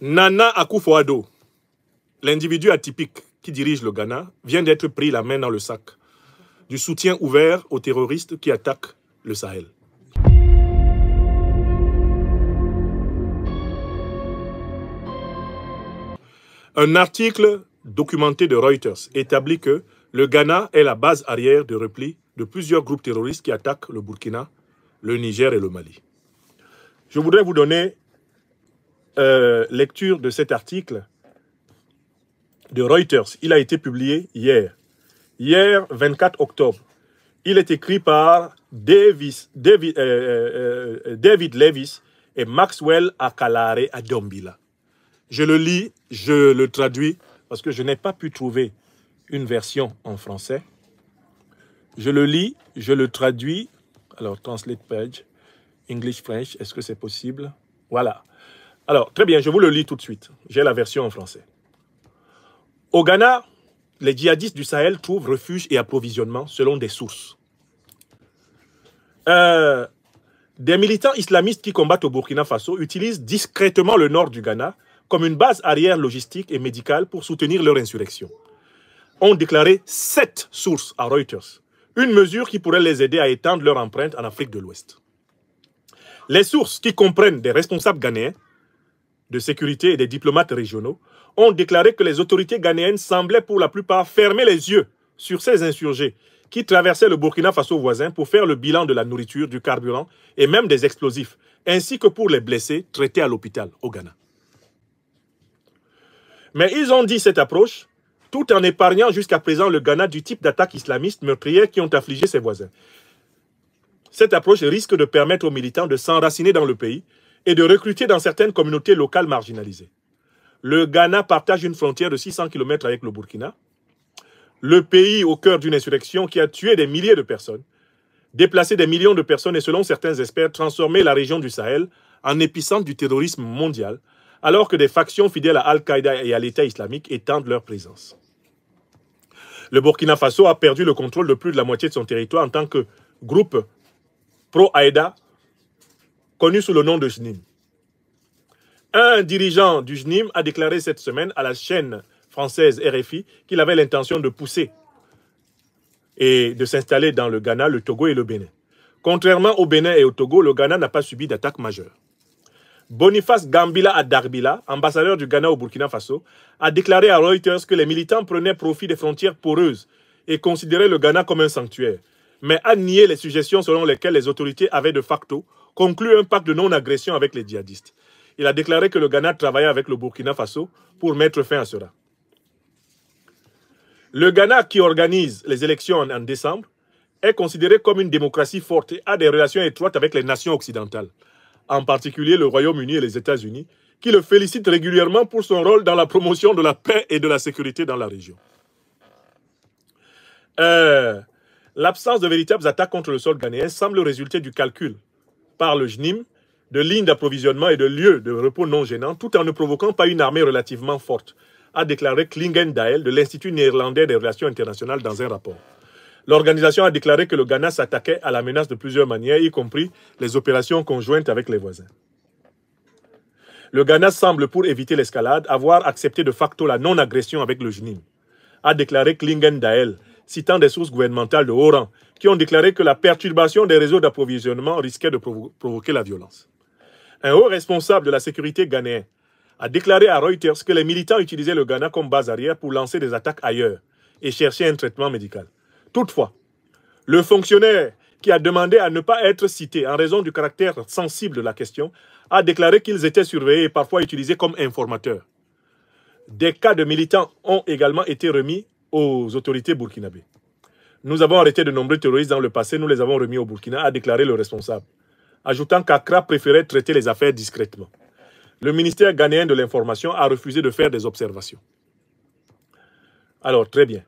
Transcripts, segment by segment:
Nana Akufo-Addo, l'individu atypique qui dirige le Ghana, vient d'être pris la main dans le sac du soutien ouvert aux terroristes qui attaquent le Sahel. Un article documenté de Reuters établit que le Ghana est la base arrière de repli de plusieurs groupes terroristes qui attaquent le Burkina, le Niger et le Mali. Je voudrais vous donner lecture de cet article de Reuters. Il a été publié hier. Hier, 24 octobre. Il est écrit par David Levis et Maxwell Akalare Adombila. Je le lis, je le traduis, parce que je n'ai pas pu trouver une version en français. Je le lis, je le traduis. Alors, translate page, English, French, est-ce que c'est possible? Voilà. Alors, très bien, je vous le lis tout de suite. J'ai la version en français. Au Ghana, les djihadistes du Sahel trouvent refuge et approvisionnement selon des sources. Des militants islamistes qui combattent au Burkina Faso utilisent discrètement le nord du Ghana comme une base arrière logistique et médicale pour soutenir leur insurrection. Ont déclaré 7 sources à Reuters, une mesure qui pourrait les aider à étendre leur empreinte en Afrique de l'Ouest. Les sources, qui comprennent des responsables ghanéens de sécurité et des diplomates régionaux, ont déclaré que les autorités ghanéennes semblaient pour la plupart fermer les yeux sur ces insurgés qui traversaient le Burkina Faso voisin pour faire le bilan de la nourriture, du carburant et même des explosifs, ainsi que pour les blessés traités à l'hôpital au Ghana. Mais ils ont dit cette approche tout en épargnant jusqu'à présent le Ghana du type d'attaques islamistes meurtrières qui ont affligé ses voisins. Cette approche risque de permettre aux militants de s'enraciner dans le pays et de recruter dans certaines communautés locales marginalisées. Le Ghana partage une frontière de 600 km avec le Burkina, le pays au cœur d'une insurrection qui a tué des milliers de personnes, déplacé des millions de personnes et, selon certains experts, transformé la région du Sahel en épicentre du terrorisme mondial, alors que des factions fidèles à Al-Qaïda et à l'État islamique étendent leur présence. Le Burkina Faso a perdu le contrôle de plus de la moitié de son territoire en tant que groupe pro-Aïda, connu sous le nom de JNIM. Un dirigeant du JNIM a déclaré cette semaine à la chaîne française RFI qu'il avait l'intention de pousser et de s'installer dans le Ghana, le Togo et le Bénin. Contrairement au Bénin et au Togo, le Ghana n'a pas subi d'attaque majeure. Boniface Gambila Adarbila, ambassadeur du Ghana au Burkina Faso, a déclaré à Reuters que les militants prenaient profit des frontières poreuses et considéraient le Ghana comme un sanctuaire, mais a nié les suggestions selon lesquelles les autorités avaient de facto conclu un pacte de non-agression avec les djihadistes. Il a déclaré que le Ghana travaillait avec le Burkina Faso pour mettre fin à cela. Le Ghana, qui organise les élections en décembre, est considéré comme une démocratie forte et a des relations étroites avec les nations occidentales, en particulier le Royaume-Uni et les États-Unis, qui le félicitent régulièrement pour son rôle dans la promotion de la paix et de la sécurité dans la région. L'absence de véritables attaques contre le sol ghanéen semble résulter du calcul par le JNIM de lignes d'approvisionnement et de lieux de repos non gênants, tout en ne provoquant pas une armée relativement forte, a déclaré Klingen Dael de l'Institut néerlandais des relations internationales dans un rapport. L'organisation a déclaré que le Ghana s'attaquait à la menace de plusieurs manières, y compris les opérations conjointes avec les voisins. Le Ghana semble, pour éviter l'escalade, avoir accepté de facto la non-agression avec le JNIM, a déclaré Klingen Dael, citant des sources gouvernementales de haut rang, qui ont déclaré que la perturbation des réseaux d'approvisionnement risquait de provoquer la violence. Un haut responsable de la sécurité ghanéen a déclaré à Reuters que les militants utilisaient le Ghana comme base arrière pour lancer des attaques ailleurs et chercher un traitement médical. Toutefois, le fonctionnaire qui a demandé à ne pas être cité en raison du caractère sensible de la question a déclaré qu'ils étaient surveillés et parfois utilisés comme informateurs. Des cas de militants ont également été remis aux autorités burkinabées. Nous avons arrêté de nombreux terroristes dans le passé, nous les avons remis au Burkina, a déclaré le responsable, ajoutant qu'Accra préférait traiter les affaires discrètement. Le ministère ghanéen de l'information a refusé de faire des observations. Alors, très bien.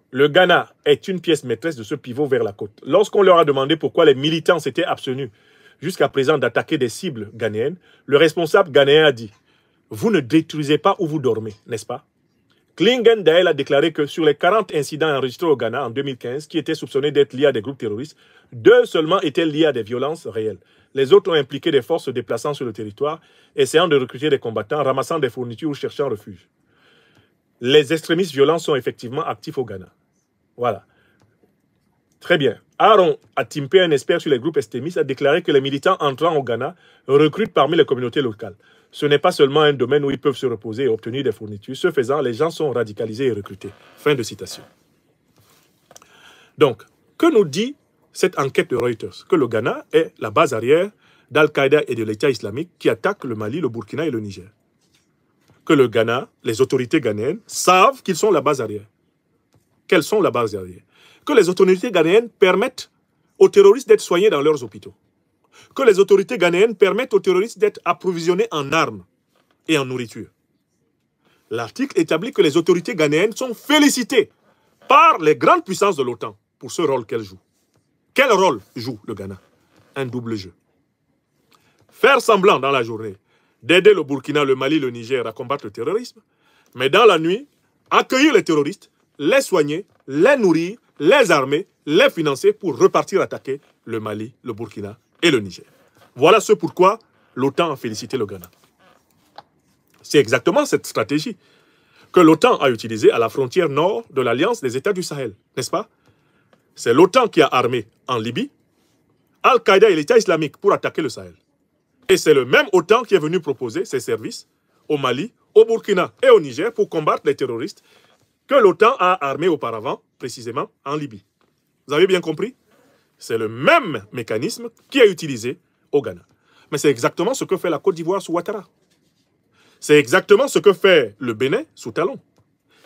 Le Ghana est une pièce maîtresse de ce pivot vers la côte. Lorsqu'on leur a demandé pourquoi les militants s'étaient abstenus jusqu'à présent d'attaquer des cibles ghanéennes, le responsable ghanéen a dit « Vous ne détruisez pas où vous dormez, n'est-ce pas ?» Klingen Dael a déclaré que sur les 40 incidents enregistrés au Ghana en 2015, qui étaient soupçonnés d'être liés à des groupes terroristes, 2 seulement étaient liés à des violences réelles. Les autres ont impliqué des forces se déplaçant sur le territoire, essayant de recruter des combattants, ramassant des fournitures ou cherchant refuge. Les extrémistes violents sont effectivement actifs au Ghana. Voilà. Très bien. Aaron Atimpe, un expert sur les groupes extrémistes, a déclaré que les militants entrant au Ghana recrutent parmi les communautés locales. Ce n'est pas seulement un domaine où ils peuvent se reposer et obtenir des fournitures. Ce faisant, les gens sont radicalisés et recrutés. Fin de citation. Donc, que nous dit cette enquête de Reuters? Que le Ghana est la base arrière d'Al-Qaïda et de l'État islamique qui attaquent le Mali, le Burkina et le Niger. Que le Ghana, les autorités ghanéennes, savent qu'ils sont la base arrière. Quelles sont la base arrière? Que les autorités ghanéennes permettent aux terroristes d'être soignés dans leurs hôpitaux. Que les autorités ghanéennes permettent aux terroristes d'être approvisionnés en armes et en nourriture. L'article établit que les autorités ghanéennes sont félicitées par les grandes puissances de l'OTAN pour ce rôle qu'elles jouent. Quel rôle joue le Ghana? Un double jeu. Faire semblant dans la journée d'aider le Burkina, le Mali, le Niger à combattre le terrorisme, mais dans la nuit, accueillir les terroristes, les soigner, les nourrir, les armer, les financer pour repartir attaquer le Mali, le Burkina et le Niger. Voilà ce pourquoi l'OTAN a félicité le Ghana. C'est exactement cette stratégie que l'OTAN a utilisée à la frontière nord de l'Alliance des États du Sahel, n'est-ce pas? C'est l'OTAN qui a armé en Libye Al-Qaïda et l'État islamique pour attaquer le Sahel. Et c'est le même OTAN qui est venu proposer ses services au Mali, au Burkina et au Niger pour combattre les terroristes que l'OTAN a armés auparavant, précisément en Libye. Vous avez bien compris? C'est le même mécanisme qui est utilisé au Ghana. Mais c'est exactement ce que fait la Côte d'Ivoire sous Ouattara. C'est exactement ce que fait le Bénin sous Talon.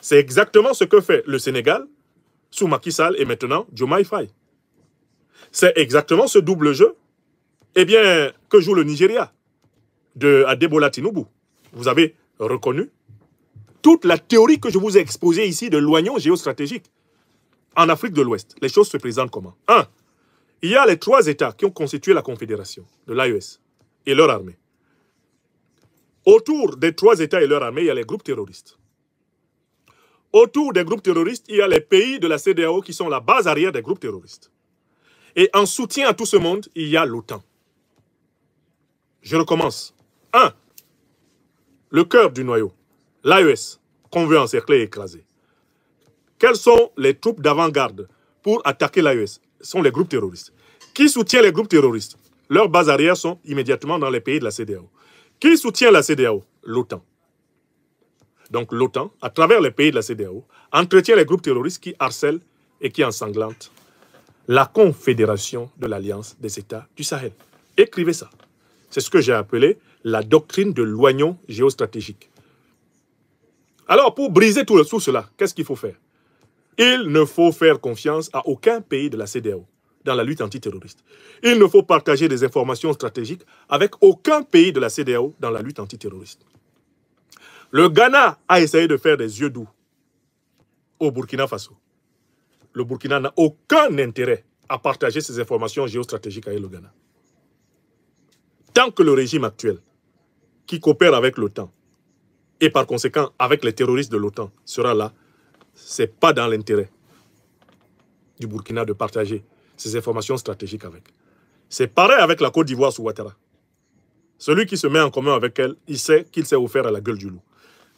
C'est exactement ce que fait le Sénégal sous Macky Sall et maintenant Diomaye Faye. C'est exactement ce double jeu que joue le Nigeria de Adebola Tinubu. Vous avez reconnu toute la théorie que je vous ai exposée ici de l'oignon géostratégique. En Afrique de l'Ouest, les choses se présentent comment? 1. Il y a les 3 États qui ont constitué la confédération de l'AES et leur armée. Autour des 3 États et leur armée, il y a les groupes terroristes. Autour des groupes terroristes, il y a les pays de la CEDEAO qui sont la base arrière des groupes terroristes. Et en soutien à tout ce monde, il y a l'OTAN. Je recommence. 1. Le cœur du noyau, l'AES, qu'on veut encercler et écraser. Quelles sont les troupes d'avant-garde pour attaquer l'AES? Ce sont les groupes terroristes. Qui soutient les groupes terroristes? Leurs bases arrières sont immédiatement dans les pays de la CEDEAO. Qui soutient la CEDEAO? L'OTAN. Donc l'OTAN, à travers les pays de la CEDEAO, entretient les groupes terroristes qui harcèlent et qui ensanglantent la confédération de l'Alliance des États du Sahel. Écrivez ça. C'est ce que j'ai appelé la doctrine de l'oignon géostratégique. Alors, pour briser tout cela, qu'est-ce qu'il faut faire? Il ne faut faire confiance à aucun pays de la CEDEAO dans la lutte antiterroriste. Il ne faut partager des informations stratégiques avec aucun pays de la CEDEAO dans la lutte antiterroriste. Le Ghana a essayé de faire des yeux doux au Burkina Faso. Le Burkina n'a aucun intérêt à partager ces informations géostratégiques avec le Ghana. Tant que le régime actuel, qui coopère avec l'OTAN, et par conséquent avec les terroristes de l'OTAN, sera là, ce n'est pas dans l'intérêt du Burkina de partager ces informations stratégiques avec. C'est pareil avec la Côte d'Ivoire sous Ouattara. Celui qui se met en commun avec elle, il sait qu'il s'est offert à la gueule du loup.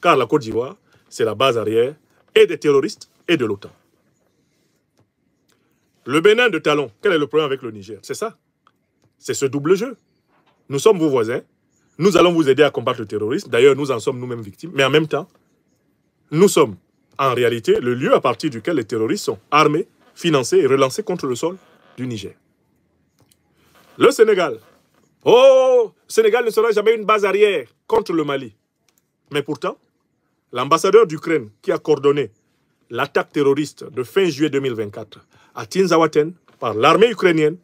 Car la Côte d'Ivoire, c'est la base arrière et des terroristes et de l'OTAN. Le Bénin de Talon, quel est le problème avec le Niger? C'est ça. C'est ce double jeu. Nous sommes vos voisins. Nous allons vous aider à combattre le terrorisme. D'ailleurs, nous en sommes nous-mêmes victimes. Mais en même temps, nous sommes en réalité le lieu à partir duquel les terroristes sont armés, financés et relancés contre le sol du Niger. Le Sénégal. Oh, le Sénégal ne sera jamais une base arrière contre le Mali. Mais pourtant, l'ambassadeur d'Ukraine qui a coordonné l'attaque terroriste de fin juillet 2024 à Tinzaouaten par l'armée ukrainienne,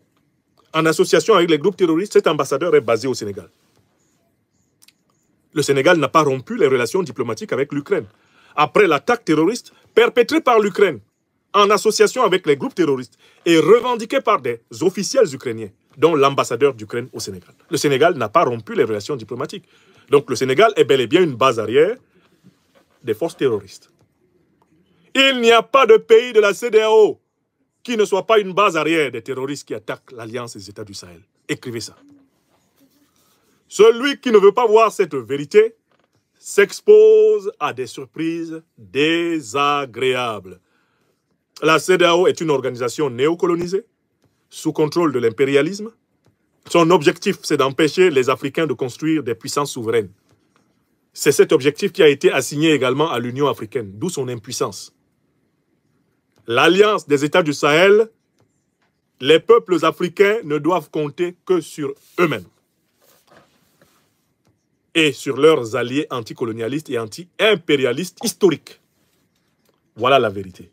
en association avec les groupes terroristes, cet ambassadeur est basé au Sénégal. Le Sénégal n'a pas rompu les relations diplomatiques avec l'Ukraine. Après l'attaque terroriste perpétrée par l'Ukraine, en association avec les groupes terroristes, et revendiquée par des officiels ukrainiens, dont l'ambassadeur d'Ukraine au Sénégal. Le Sénégal n'a pas rompu les relations diplomatiques. Donc le Sénégal est bel et bien une base arrière des forces terroristes. Il n'y a pas de pays de la CEDEAO qui ne soit pas une base arrière des terroristes qui attaquent l'Alliance des États du Sahel. Écrivez ça. Celui qui ne veut pas voir cette vérité s'expose à des surprises désagréables. La CEDEAO est une organisation néocolonisée, sous contrôle de l'impérialisme. Son objectif, c'est d'empêcher les Africains de construire des puissances souveraines. C'est cet objectif qui a été assigné également à l'Union africaine, d'où son impuissance. L'alliance des États du Sahel, les peuples africains ne doivent compter que sur eux-mêmes et sur leurs alliés anticolonialistes et anti-impérialistes historiques. Voilà la vérité.